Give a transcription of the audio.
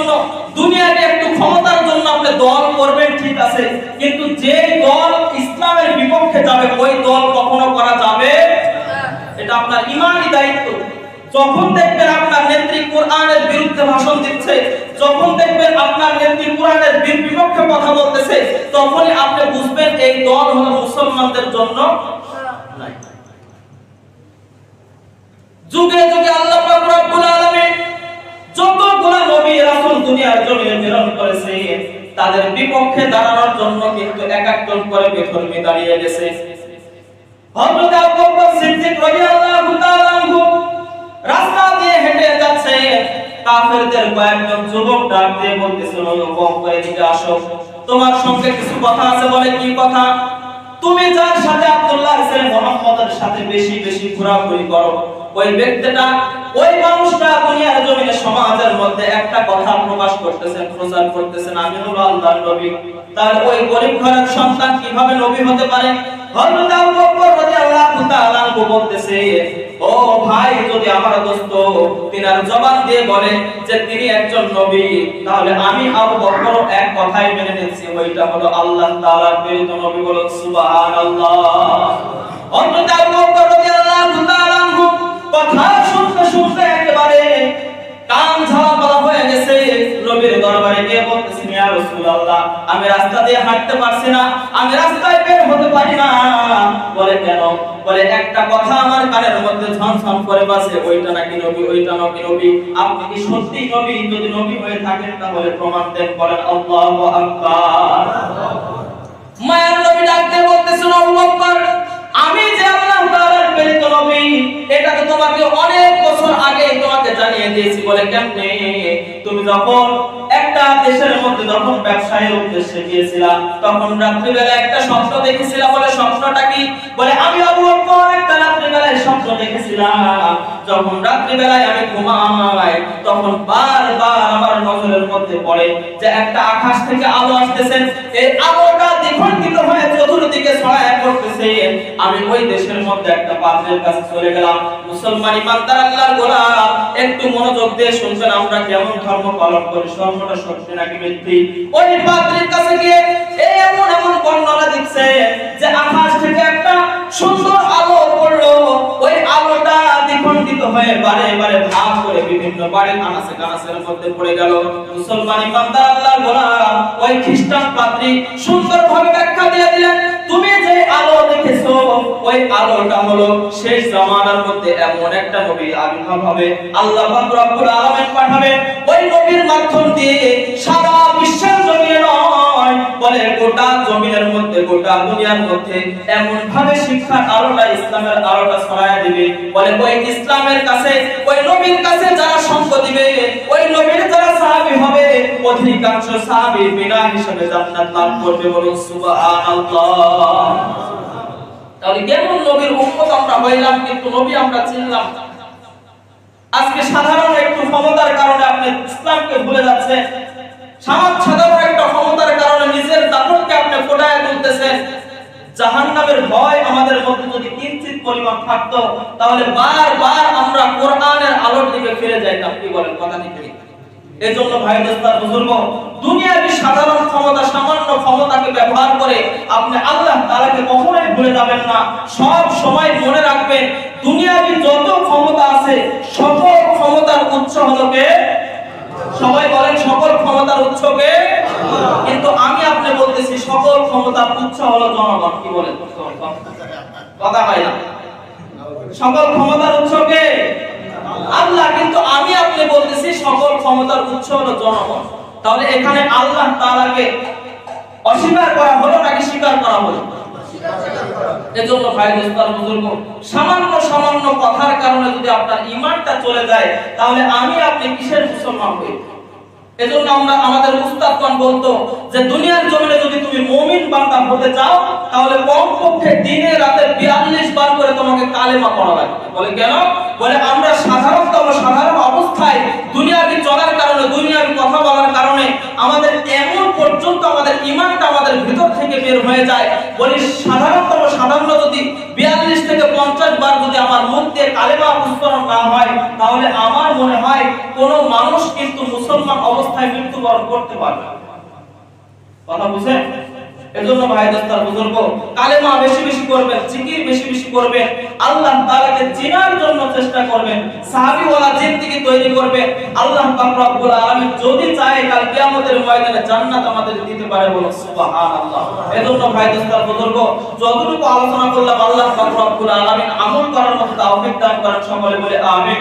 জন্য, দুনিয়াতে একটু ক্ষমতার জন্য আপনি দল করবেন, ঠিক আছে, কিন্তু যে দল ইসলামের বিপক্ষে যাবে ওই দল কখনো করা যাবে না। এটা আপনার ঈমানি দায়িত্ব। যখন দেখবেন আপনার নেত্রী কোরআনের বিরুদ্ধে ভাষণ দিচ্ছে, যখন দেখবেন আপনার নেত্রী কোরআনের বিপক্ষে কথা বলতেছে, তখনই আপনি বুঝবেন এই দল হলো মুসলমানদের জন্য নাই। যুগে যুগে আল্লাহ পাক রব্বুল আলামিন যতগুলো নবী রাসূল দুনিয়ার জমিনে প্রেরণ করেছে, তাদের বিপক্ষে দাঁড়ানোর জন্য কিন্তু এক একজন করে বিধর্মী দাঁড়িয়ে গেছে। হযরত আবু বকর সিদ্দিক রাদিয়াল্লাহু তাআলা আনহু রাস্তা দিয়ে হেঁটে যাচ্ছে, কাফেরদের কয়েকজন যুবক ডাক দিয়ে বলতেছিল, বকর এদিকে আসো, তোমার সঙ্গে কিছু কথা আছে। বলে কি কথা? তুমি যার সাথে আব্দুল্লাহ ছেলে মুহাম্মদের সাথে বেশি বেশি ঘোরাঘুরি করো, ওই ব্যক্তিটা, ওই মানুষটা দুনিয়ার জমিনে সমাজের মধ্যে একটা কথা প্রকাশ করতেছেন, প্রচার করতেছেন, আমি হলো আল্লাহর নবী। তাহলে ওই গরিব ঘরের সন্তান কিভাবে নবী হতে পারে? হযরত আবু বকর রাদিয়াল্লাহু তাআলা আনহু বলতেছে, ও ভাই, যদি আমার দোস্ত তিনার জবান দিয়ে বলে যে তিনি একজন নবী, তাহলে আমি আবু বকর এক কথাই মেনে নিচ্ছি, ওইটা হলো আল্লাহ তাআলার প্রেরিত নবী। বলো সুবহানাল্লাহ। হযরত আবু বকর রাদিয়াল্লাহু তাআলা আনহু কথা শুনতে শুনতে একেবারে কান ঝালাপালা হয়ে গেছে। নবীর দরবারে গিয়ে বলতেছেন, ইয়া রাসূলুল্লাহ, আমি রাস্তা দিয়ে হাঁটতে পারছি না, আমি রাস্তায় বের হতে পারি না। বলে কেন? বলে একটা কথা আমার কানের মধ্যে ঝনঝন করে বাজে, ওইটা নাকি নবী, ওইটা নাকি নবী। আপনি কি সত্যি নবী? যদি নবী হয়ে থাকেন তাহলে প্রমাণ দেন। বলেন আল্লাহু আকবার। মায়ের নবী ডাকতে বলতেছেন, আবু বকর, আমি যে আল্লাহ তাআলার প্রেরিত নবী, এটা তো তোমাকে অনেক বছর আগে তোমাকে জানিয়ে দিয়েছি। বলে কেমনে? তুমি যখন একটা দেশের মধ্যে যখন ব্যবসায়ের উদ্দেশ্যে গিয়েছিলা, তখন রাত্রি বেলা একটা স্বপ্ন দেখেছিলা। বলে স্বপ্নটা কি? বলে আমি আবু বকর একটা রাত্রি বেলায় স্বপ্ন দেখেছিলাম। যখন রাত্রি বেলায় আমি ঘুমাই, তখন বারবার আমার নজরের মধ্যে পড়ে যে একটা আকাশ থেকে আলো আসতেছে, এই আলোটা দ্বিখণ্ডিত হয়ে চতুর্দিকে ছড়ায় পড়তেছে। আমি ওই দেশের মধ্যে একটা পাদ্রীর কাছে চলে গেলাম। মুসলমান ইমানদার আল্লাহর গোলাম, একটু মনোযোগ দিয়ে শুনবেন আমরা কেমন ধর্ম পালন করি, ধর্মটা সত্যি নাকি মিথ্যা। ওই পাদ্রীর কাছে গিয়ে এমন এমন বর্ণনা দিচ্ছে যে আকাশ থেকে একটা সুন্দর আলো পড়লো, ওই আলোটা দ্বিখণ্ডিত হয়ে বারে বারে ভাগ করে বিভিন্ন বাড়ির আনাচে কানাচের মধ্যে পড়ে গেল। মুসলমান ইমানদার আল্লাহর গোলাম, ওই খ্রিস্টান পাদ্রী সুন্দরভাবে ব্যাখ্যা দিয়ে দিলেন, তুমি যে আলো দেখেছো ওই আলোটা হলো শেষ জামানার মধ্যে এমন একটা নবী আবির্ভাব হবে, আল্লাহ পাক রব্বুল আলামিন পাঠাবে। ওই নবীর মাধ্যম দিয়ে সারা বিশ্বের জমিনে নয়, বলে গোটা জমিনের মধ্যে, গোটা দুনিয়ার মধ্যে এমন ভাবে শিক্ষার আলোটা, ইসলামের আলোটা ছড়ায়া দিবে। বলে ওই ইসলামের কাছে, ওই নবীর কাছে যারা সঙ্গ দিবে, ওই নবীর যারা সাহাবী হবে, অধিকাংশ সাহাবী বিনা হিসাবে জান্নাত লাভ করবে। বলুন সুবহানাল্লাহ। তাহলে কেমন নবীর উম্মত আমরা হইলাম, কিন্তু নবী আমরা চিনলাম। আজকে সাধারণ একটু ক্ষমতার কারণে আপনি ইসলামকে ভুলে যাচ্ছেন, সাধারণ একটা ক্ষমতার কারণে নিজের দাপটকে আপনি ফোটায় তুলতেছেন। জাহান্নামের ভয় আমাদের মধ্যে যদি কিঞ্চিত পরিমাণ থাকতো, তাহলে বারবার আমরা কোরআনের আলোর দিকে ফিরে যাইতাম। কি বলেন? কথা ঠিক নেই? এজন্য ভাই দোস্তার বুজুর্গ, দুনিয়াবি সাধারণ ক্ষমতা, সামান্য ক্ষমতাকে ব্যবহার করে আপনি আল্লাহ তাআলাকে কখনোই ভুলে যাবেন না। সব সময় মনে রাখবেন, দুনিয়াবি যত ক্ষমতা আছে সকল ক্ষমতার উৎস হলো কে? সবাই বলেন, সকল ক্ষমতার উৎস কে? কিন্তু আমি আপনি বলতেছি সকল ক্ষমতার উৎস হলো জনগণ। কি বলেন? কথা হয় না? সকল ক্ষমতার উৎস কে? আল্লাহ। কিন্তু আমি আপনি বলতেছি সকল ক্ষমতার উৎস হলো জনগণ। তাহলে এখানে আল্লাহ তাআলাকে অস্বীকার করা হলো নাকি স্বীকার করা হলো? এজন্য ভাই দোস্তার বুজুর্গ, সামান্য সামান্য কথার কারণে যদি আপনার ঈমানটা চলে যায়, তাহলে আমি আপনি কিসের মুসলমান হই? এজন্য আমরা আমাদের উস্তাদগণ বলতো যে দুনিয়ার জমিনে যদি তুমি মুমিন বান্দা হতে চাও, তাহলে কমপক্ষে দিনে রাতে 42 বার করে তোমাকে কালেমা পড়া লাগবে। বলে কেন? বলে আমরা সাধারণ অবস্থায় দুনিয়াবি চলার কারণে, দুনিয়াবি কথা বলার কারণে আমাদের এমন পর্যন্ত আমাদের ঈমানটা আমাদের ভিতর থেকে বের হয়ে যায়। বলি সাধারণ যদি 42 থেকে 50 বার যদি আমার মুখ দিয়ে কালেমা উচ্চারণ না হয়, তাহলে আমার মনে হয় কোন মানুষ কিন্তু মুসলমান অবস্থায় সময় মৃত্যুবরণ করতে পারবে। কথা বুঝেন? এজন্য ভাই দোস্তার বুজুর্গ, কালেমা বেশি বেশি করবেন, জিকির বেশি বেশি করবেন, আল্লাহ তাআলাকে চিনার জন্য চেষ্টা করবেন, সাহাবী ওয়ালা জিন্দেগি তৈরি করবেন। আল্লাহ পাক রব্বুল আলামিন যদি চায় কাল কিয়ামতের ময়দানে জান্নাত আমাদের দিতে পারে, বলো সুবহানাল্লাহ। এজন্য ভাই দোস্তার বুজুর্গ, যতটুকু আলোচনা করলাম আল্লাহ পাক রব্বুল আলামিন আমল করার মতো তৌফিক দান করেন, সকলে বলে আমিন।